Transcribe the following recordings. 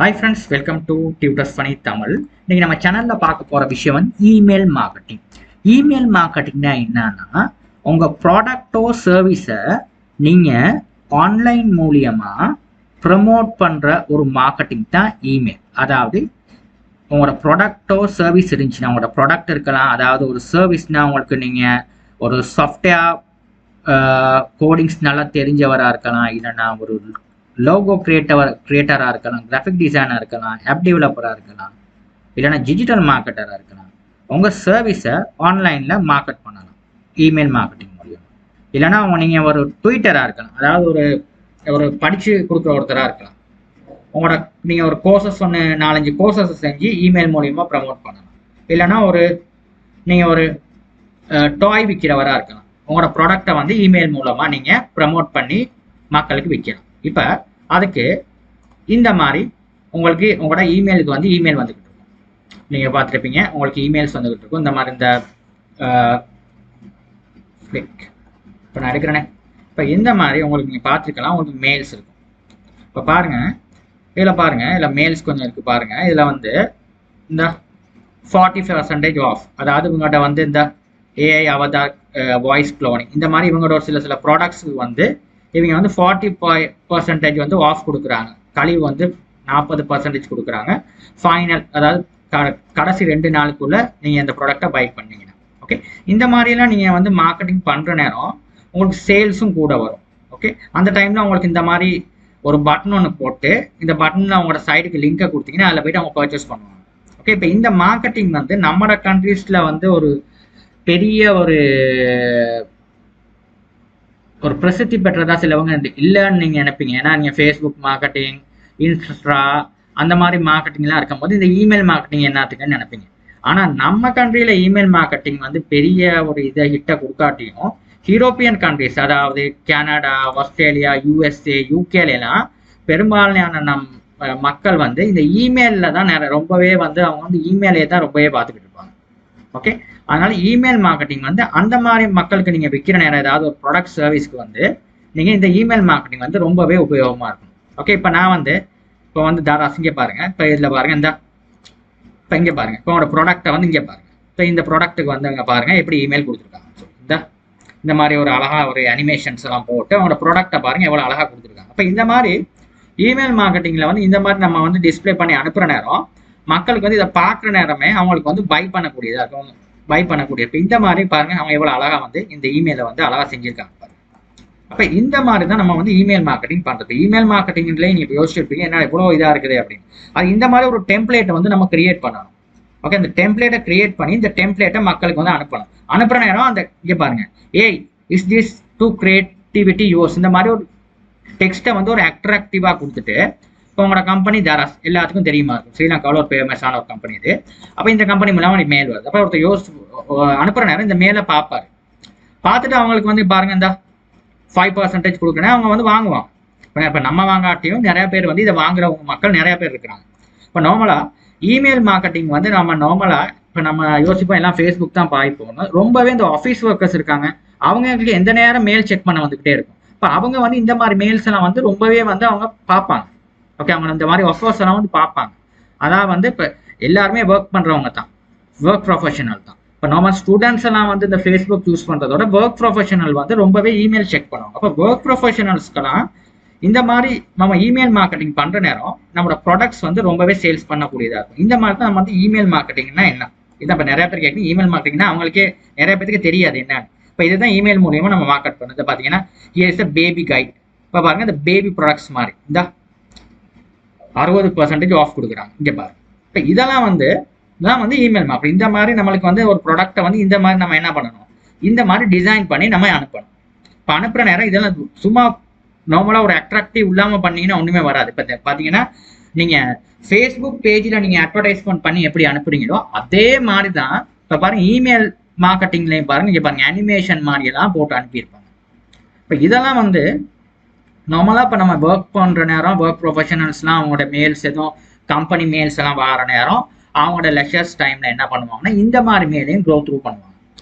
Hi friends, welcome to Tutors Funny Tamil. இன்னைக்கு நம்ம சேனல்ல பார்க்க போற விஷயம் வந்து இமெயில் மார்க்கெட்டிங். இமெயில் மார்க்கெட்டிங்னா என்னன்னா, உங்க ப்ராடக்ட்டோ சர்வீஸை நீங்க ஆன்லைன் மூலியமா ப்ரமோட் பண்ற ஒரு மார்க்கெட்டிங் தான் இமெயில். அதாவது உங்களோட ப்ராடக்ட்டோ சர்வீஸ் இருந்துச்சுன்னா, உங்களோட ப்ராடக்ட் இருக்கலாம், அதாவது ஒரு சர்வீஸ்னா உங்களுக்கு நீங்க ஒரு சாஃப்ட்வேர் கோடிங்ஸ் நல்லா தெரிஞ்சவராக இருக்கலாம், இல்லைன்னா ஒரு லோகோ கிரியேட்டராக இருக்கலாம், கிராஃபிக் டிசைனராக இருக்கலாம், ஆப் டெவலப்பராக இருக்கலாம், இல்லைன்னா டிஜிட்டல் மார்க்கெட்டராக இருக்கலாம். உங்கள் சர்வீஸை ஆன்லைனில் மார்க்கெட் பண்ணலாம் இமெயில் மார்க்கெட்டிங் மூலியம். இல்லைன்னா நீங்கள் ஒரு ட்விட்டராக இருக்கலாம், அதாவது ஒரு ஒரு படித்து கொடுக்குற ஒருத்தராக இருக்கலாம். உங்களோட நீங்கள் ஒரு கோர்சஸ் 4-5 கோர்சஸ் செஞ்சு இமெயில் மூலியமாக ப்ரமோட் பண்ணலாம். இல்லைன்னா நீங்கள் ஒரு டாய் விற்கிறவராக இருக்கலாம். உங்களோட ப்ராடக்டை வந்து இமெயில் மூலமாக நீங்கள் ப்ரமோட் பண்ணி மக்களுக்கு விற்கலாம். இப்போ அதுக்கு இந்த மாதிரி உங்களுக்கு உங்களோட இமெயிலுக்கு வந்து இமெயில் வந்துக்கிட்டு இருக்கும். நீங்கள் பார்த்துருப்பீங்க, உங்களுக்கு இமெயில்ஸ் வந்துக்கிட்டு இருக்கும். இந்த மாதிரி இந்த இப்போ நான் எடுக்கிறேனே, இப்போ இந்த மாதிரி உங்களுக்கு நீங்கள் பார்த்துருக்கலாம், உங்களுக்கு மெயில்ஸ் இருக்கும். இப்போ பாருங்கள், இதில் பாருங்கள், இதில் மெயில்ஸ் கொஞ்சம் இருக்குது பாருங்கள். இதில் வந்து இந்த 40% ஆஃப், அதாவது உங்கள்கிட்ட வந்து இந்த ஏஐ அவதார் வாய்ஸ் க்ளோனிங், இந்த மாதிரி இவங்களோட ஒரு சில ப்ராடக்ட்ஸ் வந்து இவங்க வந்து 40% வந்து ஆஃப் கொடுக்குறாங்க. கழிவு வந்து 40% கொடுக்குறாங்க. ஃபைனல், அதாவது கடைசி 2 நாளுக்குள்ள நீங்கள் இந்த ப்ராடக்டை பை பண்ணீங்கன்னா ஓகே. இந்த மாதிரிலாம் நீங்கள் வந்து மார்க்கெட்டிங் பண்ணுற நேரம் உங்களுக்கு சேல்ஸும் கூட வரும். ஓகே, அந்த டைமில் உங்களுக்கு இந்த மாதிரி ஒரு பட்டன் ஒன்று போட்டு, இந்த பட்டனில் அவங்களோட சைடுக்கு லிங்கை கொடுத்தீங்கன்னா அதில் போய்ட்டு அவங்க பர்ச்சேஸ் பண்ணுவாங்க. ஓகே, இப்போ இந்த மார்க்கெட்டிங் வந்து நம்மளோட கண்ட்ரீஸில் வந்து ஒரு பெரிய ஒரு பிரசித்தி பெற்றதா சிலவங்க இல்லைன்னு நீங்கள் நினைப்பீங்க. ஏன்னா நீங்கள் ஃபேஸ்புக் மார்க்கெட்டிங், இன்ஸ்டா அந்த மாதிரி மார்க்கெட்டிங்லாம் இருக்கும்போது இந்த இமெயில் மார்க்கெட்டிங் என்னத்துக்குன்னு நினைப்பீங்க. ஆனால் நம்ம கண்ட்ரியில் இமெயில் மார்க்கெட்டிங் வந்து பெரிய ஒரு இதை ஹிட்டை கொடுக்காட்டியும் யூரோப்பியன் கண்ட்ரிஸ், அதாவது கனடா, ஆஸ்திரேலியா, யூஎஸ்ஏ, யூகேலாம் பெரும்பாலான மக்கள் வந்து இந்த இமெயிலில் தான் ரொம்பவே வந்து அவங்க வந்து இமெயிலே தான் ரொம்பவே பார்த்துக்கிட்டு இருப்பாங்க. ஓகே, அதனால இமெயில் மார்க்கெட்டிங் வந்து அந்த மாதிரி மக்களுக்கு நீங்கள் விற்கிற நேரம் ஏதாவது ஒரு ப்ராடக்ட் சர்வீஸ்க்கு வந்து நீங்கள் இந்த இமெயில் மார்க்கெட்டிங் வந்து ரொம்பவே உபயோகமாக இருக்கும். ஓகே, இப்போ நான் வந்து தாராஸ் இங்கே பாருங்கள், இப்போ இதில் பாருங்கள், இப்போ இங்கே பாருங்கள், இப்போ உங்களோட ப்ராடக்டை வந்து இங்கே பாருங்கள். இப்போ இந்த ப்ராடக்ட்டுக்கு வந்து இங்கே பாருங்கள் எப்படி இமெயில் கொடுத்துருக்காங்க. இந்த மாதிரி ஒரு அழகாக ஒரு அனிமேஷன்ஸ் எல்லாம் போட்டு அவங்களோட ப்ராடக்டை பாருங்கள் எவ்வளோ அழகாக கொடுத்துருக்காங்க. இப்போ இந்த மாதிரி இமெயில் மார்க்கெட்டிங்கில் வந்து இந்த மாதிரி நம்ம வந்து டிஸ்பிளே பண்ணி அனுப்புகிற நேரம் மக்களுக்கு வந்து இதை பார்க்குற நேரமே அவங்களுக்கு வந்து பை பண்ணக்கூடியதாக இருக்கும். பை பண்ணக்கூடிய, இப்போ இந்த மாதிரி பாருங்கள் அவங்க எவ்வளோ அழகாக வந்து இந்த இமெயிலை வந்து அழகாக செஞ்சுருக்காங்க பாருங்க. அப்போ இந்த மாதிரி தான் நம்ம வந்து இமெயில் மார்க்கெட்டிங் பண்ணுறது. இமெயில் மார்க்கெட்டிங்லேயே நீங்கள் இப்போ யோசிச்சிருப்பீங்க என்ன எவ்வளோ இதாக இருக்குது அப்படின்னு. அது இந்த மாதிரி ஒரு டெம்ப்ளேட்டை வந்து நம்ம கிரியேட் பண்ணணும். ஓகே, இந்த டெம்ப்ளேட்டை கிரியேட் பண்ணி இந்த டெம்ப்ளேட்டை மக்களுக்கு வந்து அனுப்பணும். அனுப்புகிற நேரம் அந்த இங்கே பாருங்கள், ஏய் is this to creativity use, இந்த மாதிரி ஒரு டெக்ஸ்ட்டை வந்து ஒரு அட்ராக்டிவாக கொடுத்துட்டு, இப்போ உங்களோட கம்பெனி தாராஸ் எல்லாத்துக்கும் தெரியுமா இருக்கும், ஸ்ரீலங்காவில் ஒரு ஃபேமஸான ஒரு கம்பெனி இது. அப்போ இந்த கம்பெனி மூலமாக மெயில் வருது. அப்போ ஒருத்தர் அனுப்புகிற நேரம் இந்த மேலே பார்ப்பாரு. பார்த்துட்டு அவங்களுக்கு வந்து பாருங்கள் இந்த 5% கொடுக்குறேன் அவங்க வந்து வாங்குவாங்க. இப்போ நம்ம வாங்காட்டியும் நிறைய பேர் வந்து இதை வாங்குறவங்க மக்கள் நிறைய பேர் இருக்கிறாங்க. இப்போ நார்மலாக இமெயில் மார்க்கெட்டிங் வந்து இப்போ நம்ம யோசிப்போம் எல்லாம் ஃபேஸ்புக் தான் பாய்ப்போம். ரொம்பவே இந்த ஆஃபீஸ் ஒர்க்கர்ஸ் இருக்காங்க, அவங்களுக்கு எந்த நேரம் மெயில் செக் பண்ண வந்துக்கிட்டே இருக்கும். இப்போ அவங்க வந்து இந்த மாதிரி மெயில்ஸ் எல்லாம் வந்து ரொம்பவே வந்து அவங்க பார்ப்பாங்க. ஓகே, அவங்க இந்த மாதிரி ஆஃபர்ஸ் எல்லாம் வந்து பார்ப்பாங்க. அதான் வந்து இப்போ எல்லாருமே ஒர்க் பண்ணுறவங்க தான், ஒர்க் ப்ரொஃபஷனல் தான். இப்போ நார்மல் ஸ்டூடெண்ட்ஸ் எல்லாம் வந்து இந்த ஃபேஸ்புக் யூஸ் பண்ணுறதோட ஒர்க் ப்ரொஃபஷனல் வந்து ரொம்பவே இமெயில் செக் பண்ணுவாங்க. அப்போ ஒர்க் ப்ரொஃபஷனல்ஸ்க்கெல்லாம் இந்த மாதிரி நம்ம இமெயில் மார்க்கெட்டிங் பண்ணுற நேரம் நம்மளோட ப்ராடக்ட்ஸ் வந்து ரொம்பவே சேல்ஸ் பண்ணக்கூடியதாக இருக்கும். இந்த மாதிரி தான் நம்ம வந்து இமெயில் மார்க்கெட்டிங்னா என்ன, இதான் இப்போ நிறைய பேர் கேட்குறீங்க. இமெயில் மார்க்கெட்டிங்னா அவங்களுக்கே நிறைய பேருக்கு தெரியாது என்ன. இப்போ இதுதான் இமெயில் மூலியமாக நம்ம மார்க்கெட் பண்ணுறது. பார்த்தீங்கன்னா here is the baby guide. இப்போ பாருங்கள், இந்த பேபி ப்ராடக்ட்ஸ் மாதிரி இந்த 60% ஆஃப் கொடுக்குறாங்க இங்கே பாருங்க. இப்போ இதெல்லாம் வந்து இமெயில் மார்க்கெட். இந்த மாதிரி நம்மளுக்கு வந்து ஒரு ப்ராடக்டை வந்து இந்த மாதிரி நம்ம என்ன பண்ணணும், இந்த மாதிரி டிசைன் பண்ணி நம்ம அனுப்பணும். இப்போ அனுப்புகிற நேரம் இதெல்லாம் சும்மா நார்மலாக ஒரு அட்ராக்டிவ் இல்லாமல் பண்ணீங்கன்னா ஒன்றுமே வராது. இப்போ பார்த்தீங்கன்னா நீங்கள் ஃபேஸ்புக் பேஜில் நீங்கள் அட்வர்டைஸ்மெண்ட் பண்ணி எப்படி அனுப்புறீங்களோ அதே மாதிரி தான் இப்போ பாருங்கள் இமெயில் மார்க்கெட்டிங்லேயும் பாருங்கள், இங்கே பாருங்கள் அனிமேஷன் மாதிரியெல்லாம் போட்டு அனுப்பியிருப்பாங்க. இப்போ இதெல்லாம் வந்து நார்மலாக இப்போ நம்ம ஒர்க் பண்ணுற நேரம் ஒர்க் ப்ரொஃபஷனல்ஸ்லாம் அவங்களோட மெயில்ஸ் எதுவும் கம்பெனி மெயில்ஸ் எல்லாம் வர நேரம் அவங்களோட லெஷர்ஸ் டைமில் என்ன பண்ணுவாங்கன்னா இந்த மாதிரி மெயிலையும் க்ரோ த்ரூ பண்ணுவாங்க.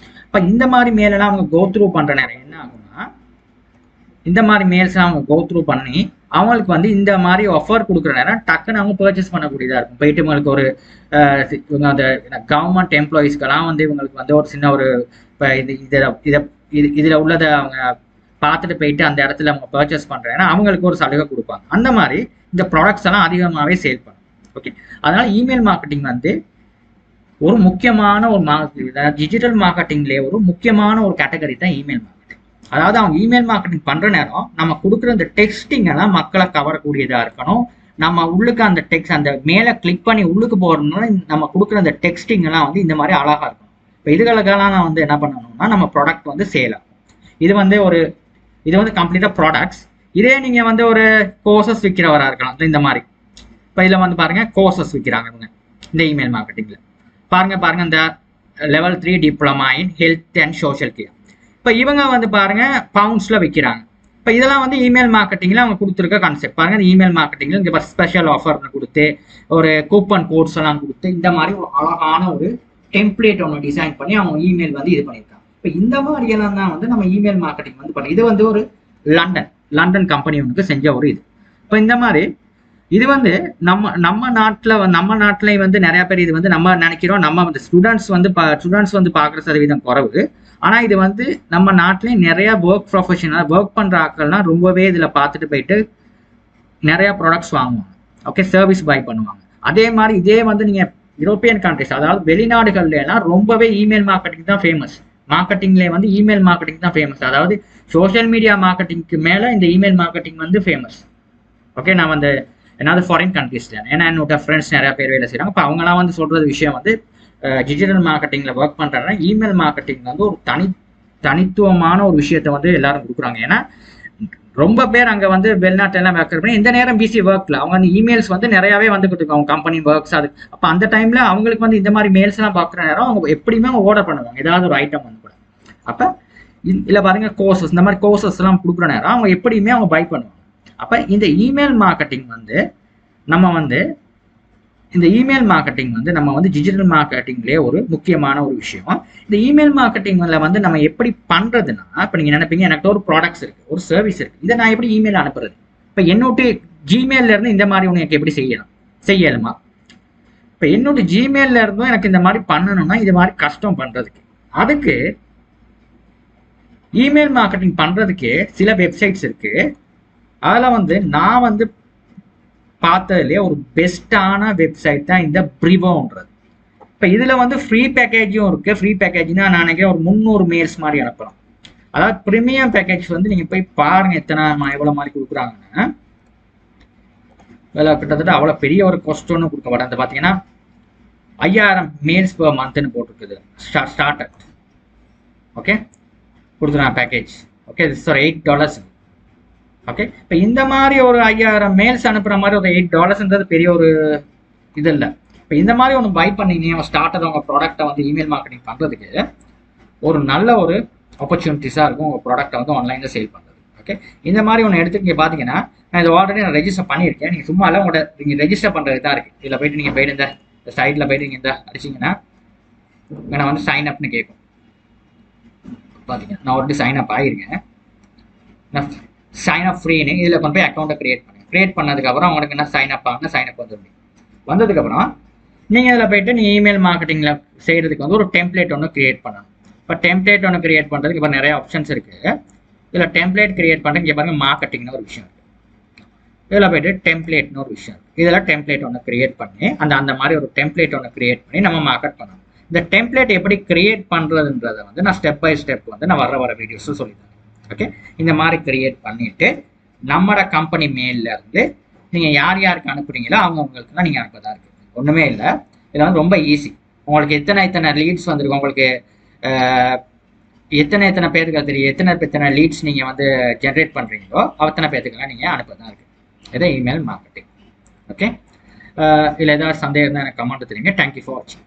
இப்போ இந்த மாதிரி மெயிலெல்லாம் அவங்க க்ரோ த்ரூ பண்ணுற நேரம் என்ன ஆகும்னா, இந்த மாதிரி மெயில்ஸ் அவங்க கோ த்ரூ பண்ணி அவங்களுக்கு வந்து இந்த மாதிரி ஆஃபர் கொடுக்குற நேரம் டக்குன்னு அவங்க பர்ச்சேஸ் பண்ணக்கூடியதாக இருக்கும். போயிட்டு இவங்களுக்கு ஒரு இவங்க அந்த கவர்மெண்ட் எம்ப்ளாயீஸ்க்கெல்லாம் வந்து இவங்களுக்கு வந்து ஒரு சின்ன ஒரு இப்போ இதில் உள்ளதை அவங்க பார்த்துட்டு போயிட்டு அந்த இடத்துல அவங்க பர்ச்சேஸ் பண்ணுறேன்னா அவங்களுக்கு ஒரு சலுகை கொடுப்பாங்க. அந்த மாதிரி இந்த ப்ராடக்ட்ஸ் எல்லாம் அதிகமாகவே சேல் பண்ணும். ஓகே, அதனால இமெயில் மார்க்கெட்டிங் வந்து ஒரு முக்கியமான ஒரு டிஜிட்டல் மார்க்கெட்டிங்லேயே ஒரு முக்கியமான ஒரு கேட்டகரி தான் இமெயில் மார்க்கெட்டிங். அதாவது அவங்க இமெயில் மார்க்கெட்டிங் பண்ற நேரம் நம்ம கொடுக்குற அந்த டெக்ஸ்டிங் எல்லாம் மக்களை கவரக்கூடியதா இருக்கணும். நம்ம உள்ளுக்கு அந்த டெக்ஸ்ட் அந்த மேலே கிளிக் பண்ணி உள்ளுக்கு போறதுனால நம்ம கொடுக்குற அந்த டெக்ஸ்டிங் எல்லாம் வந்து இந்த மாதிரி அழகா இருக்கும். இப்போ இதுகளுக்கெல்லாம் நான் வந்து என்ன பண்ணணும்னா நம்ம ப்ராடக்ட் வந்து சேல் ஆகும். இது வந்து கம்ப்ளீட்டா ப்ராடக்ட்ஸ். இதே நீங்க வந்து ஒரு கோர்சஸ் விற்கிறவராக இருக்கலாம். இந்த மாதிரி இப்போ இதில் வந்து பாருங்க கோர்சஸ் விற்கிறாங்க இவங்க இந்த இமெயில் மார்க்கெட்டிங்ல. பாருங்க இந்த level 3 diploma in health and social care. இப்போ இவங்க வந்து பாருங்க பவுண்ட்ஸ்ல விற்கிறாங்க. இப்போ இதெல்லாம் வந்து இமெயில் மார்க்கெட்டிங்ல அவங்க கொடுத்துருக்க கான்செப்ட். பாருங்க இந்த இமெயில் மார்க்கெட்டிங்ல இங்கே ஸ்பெஷல் ஆஃபர்னு கொடுத்து ஒரு கூப்பன் கோட்ஸ் எல்லாம் கொடுத்து இந்த மாதிரி ஒரு அழகான ஒரு டெம்ப்ளேட் ஒன்று டிசைன் பண்ணி அவங்க இமெயில் வந்து இது பண்ணியிருக்காங்க. இப்போ இந்த மாதிரி எல்லாம் தான் வந்து நம்ம இமெயில் மார்க்கெட்டிங் வந்து பண்ணி இது வந்து ஒரு லண்டன் கம்பெனி ஒன்றுக்கு செஞ்ச ஒரு இது. இப்போ இந்த மாதிரி இது வந்து நம்ம நாட்டில் வந்து நிறைய பேர் இது வந்து நம்ம நினைக்கிறோம் நம்ம வந்து ஸ்டூடெண்ட்ஸ் வந்து பார்க்குற சதவீதம் குறைவு. ஆனால் இது வந்து நம்ம நாட்டிலேயே நிறைய ஒர்க் பண்ணுற ஆட்கள்லாம் ரொம்பவே இதில் பார்த்துட்டு போயிட்டு நிறைய ப்ராடக்ட்ஸ் வாங்குவாங்க. ஓகே, சர்வீஸ் பை பண்ணுவாங்க. அதே மாதிரி இதே வந்து நீங்கள் யூரோப்பியன் கண்ட்ரிஸ் அதாவது வெளிநாடுகள்லாம் ரொம்பவே இமெயில் மார்க்கெட்டிங் தான் ஃபேமஸ். மார்க்கெட்டிங்லேயே வந்து இமெயில் மார்க்கெட்டிங் தான் ஃபேமஸ். அதாவது சோஷியல் மீடியா மார்க்கெட்டிங்க்கு மேலே இந்த இமெயில் மார்க்கெட்டிங் வந்து ஃபேமஸ். ஓகே, நான் வந்து என்னது ஃபாரின் கண்ட்ரீஸ்ல ஏன்னா என்னோட ஃப்ரெண்ட்ஸ் நிறைய பேர் வேலை செய்கிறாங்க. இப்போ அவங்களாம் வந்து சொல்றது விஷயம் வந்து டிஜிட்டல் மார்க்கெட்டிங்ல ஒர்க் பண்றாங்கன்னா இமெயில் மார்க்கெட்டிங் வந்து ஒரு தனித்துவமான ஒரு விஷயத்த வந்து எல்லாரும் கொடுக்குறாங்க. ஏன்னா ரொம்ப பேர் அங்கே வந்து வெளிநாட்டெல்லாம் ஒர்க் பண்ணி இந்த நேரம் பிசி ஒர்க்ல அவங்க வந்து இமெயில்ஸ் வந்து நிறையாவே வந்துகிட்டு இருக்கும். அவங்க கம்பெனி ஒர்க்ஸ் அது அப்போ அந்த டைம்ல அவங்களுக்கு வந்து இந்த மாதிரி மெயில்ஸ் எல்லாம் பார்க்குற நேரம் அவங்க எப்படியுமே அவங்க ஆர்டர் பண்ணுவாங்க ஏதாவது ஒரு ஐட்டம் வந்து கூட. அப்போ இல்லை பாருங்க கோர்சஸ் இந்த மாதிரி கோர்சஸ் எல்லாம் கொடுக்குற நேரம் அவங்க எப்படியுமே அவங்க பை பண்ணுவாங்க. அப்போ இந்த இமெயில் மார்க்கெட்டிங் வந்து நம்ம வந்து டிஜிட்டல் மார்க்கெட்டிங்லேயே ஒரு முக்கியமான ஒரு விஷயம். இந்த இமெயில் மார்க்கெட்டிங்ல வந்து நம்ம எப்படி பண்றதுன்னா இப்போ நீங்க நினைப்பீங்க எனக்கு ஒரு ப்ராடக்ட்ஸ் இருக்கு ஒரு சர்வீஸ் இருக்கு இதை நான் எப்படி இமெயில் அனுப்புறது. இப்போ என்னோட ஜிமெயில இருந்து இந்த மாதிரி உனக்கு எப்படி செய்யலுமா? இப்போ என்னோட ஜிமெயில இருந்தும் எனக்கு இந்த மாதிரி பண்ணணும்னா இது மாதிரி கஷ்டம் பண்றதுக்கு. அதுக்கு இமெயில் மார்க்கெட்டிங் பண்றதுக்கு சில வெப்சைட்ஸ் இருக்கு. அதில் வந்து நான் வந்து பார்த்ததுலேயே ஒரு பெஸ்டான வெப்சைட் தான் இந்த ப்ரிவோன்றது. இப்போ இதில் வந்து ஃப்ரீ பேக்கேஜும் இருக்குது. ஃப்ரீ பேக்கேஜ்னா நான் நினைக்கிறேன் ஒரு 300 மெயில்ஸ் மாதிரி அனுப்பலாம். அதாவது ப்ரீமியம் பேக்கேஜ் வந்து நீங்கள் போய் பாருங்கள் எவ்வளோ மாதிரி கொடுக்குறாங்கன்னு. கிட்டத்தட்ட அவ்வளோ பெரிய ஒரு கொஸ்டின்னு கொடுக்க மாட்டேன். அந்த பார்த்தீங்கன்னா 5000 மெயில்ஸ் per monthன்னு போட்டிருக்குது ஸ்டார்டர். ஓகே, கொடுத்துருவேன் package. Okay, this for $8. Okay, இப்போ இந்த மாதிரி ஒரு 5000 மெயில்ஸ் அனுப்புற மாதிரி ஒரு $8ன்றது பெரிய ஒரு இது இல்லை. இப்போ இந்த மாதிரி ஒன்று பை பண்ணீங்க ஸ்டார்டர் உங்கள் ப்ராடக்டை வந்து இமெயில் மார்க்கெட்டிங் பண்ணுறதுக்கு ஒரு நல்ல ஒரு ஆப்பர்ச்சுனிட்டிஸாக இருக்கும் உங்கள் ப்ராடக்டை வந்து ஆன்லைனில் சேல் பண்ணுறது. ஓகே, இந்த மாதிரி ஒன்று எடுத்துக்கிங்க பார்த்தீங்கன்னா நான் இதை ஆல்ரெடி நான் ரெஜிஸ்டர் பண்ணியிருக்கேன். நீங்கள் சும்மா எல்லாம் உங்களோட நீங்கள் ரெஜிஸ்டர் பண்ணுறது தான் இருக்குது. இதில் போய்ட்டு நீங்கள் போய்ட்டு இந்த சைடில் போய்ட்டு நீங்கள் இந்த அடிச்சிங்கன்னா நான் வந்து சைன் அப்னு கேட்கும். பார்த்தீங்கன்னா நான் ஆல்ரெடி சைன் அப் ஆகிருக்கேன். நான் சைன் அப் ஃப்ரீன்னு இதில் கொண்டு போய் அக்கௌண்ட்டை கிரியேட் பண்ணதுக்கப்புறம் உங்களுக்கு என்ன சைன் அப் ஆகுனா சைன் அப் வந்ததுக்கப்புறம் நீங்கள் இதில் போய்ட்டு நீங்கள் இமெயில் மார்க்கெட்டிங்கில் செய்கிறதுக்கு வந்து ஒரு டெம்ப்ளேட் ஒன்று கிரியேட் பண்ணணும். இப்போ டெம்ப்ளேட் ஒன்று கிரியேட் பண்ணுறதுக்கு இப்போ நிறைய ஆப்ஷன்ஸ் இருக்குது. இதில் டெம்ப்ளேட் கிரியேட் பண்ணுறதுக்கு இங்கே பாருங்கள் மார்க்கெட்டிங்னு ஒரு விஷயம் இருக்குது. இதில் போய்ட்டு டெம்ப்ளேட்னு ஒரு விஷயம் இருக்குது. இதில் டெம்ப்ளேட் ஒன்று கிரியேட் பண்ணி அந்த மாதிரி ஒரு டெம்ப்ளேட் ஒன்று கிரியேட் பண்ணி நம்ம மார்க்கெட் பண்ணணும். இந்த டெம்ப்ளேட் எப்படி கிரியேட் பண்ணுறதுன்றதை வந்து நான் ஸ்டெப் பை ஸ்டெப் வந்து நான் வர வீடியோஸும் சொல்லித்தரேன். ஓகே, இந்த மாதிரி கிரியேட் பண்ணிவிட்டு நம்மளோட கம்பெனி மெயிலில் இருந்து நீங்கள் யாருக்கு அனுப்புறீங்களோ அவங்களுக்குலாம் நீங்கள் அனுப்பதான் இருக்குது. ஒன்றுமே இல்லை, இதில் வந்து ரொம்ப ஈஸி. உங்களுக்கு எத்தனை லீட்ஸ் வந்திருக்கு, உங்களுக்கு எத்தனை பேருக்கு தெரியும், எத்தனை லீட்ஸ் நீங்கள் வந்து ஜென்ரேட் பண்ணுறீங்களோ அத்தனை பேருக்குலாம் நீங்கள் அனுப்பதான் இருக்குது. இதை இமெயில் மார்க்கெட்டிங். ஓகே, இல்லை ஏதாவது சந்தேகம் தான் எனக்கு கமெண்ட் தெரியுங்க. தேங்க்யூ ஃபார் வாட்சிங்.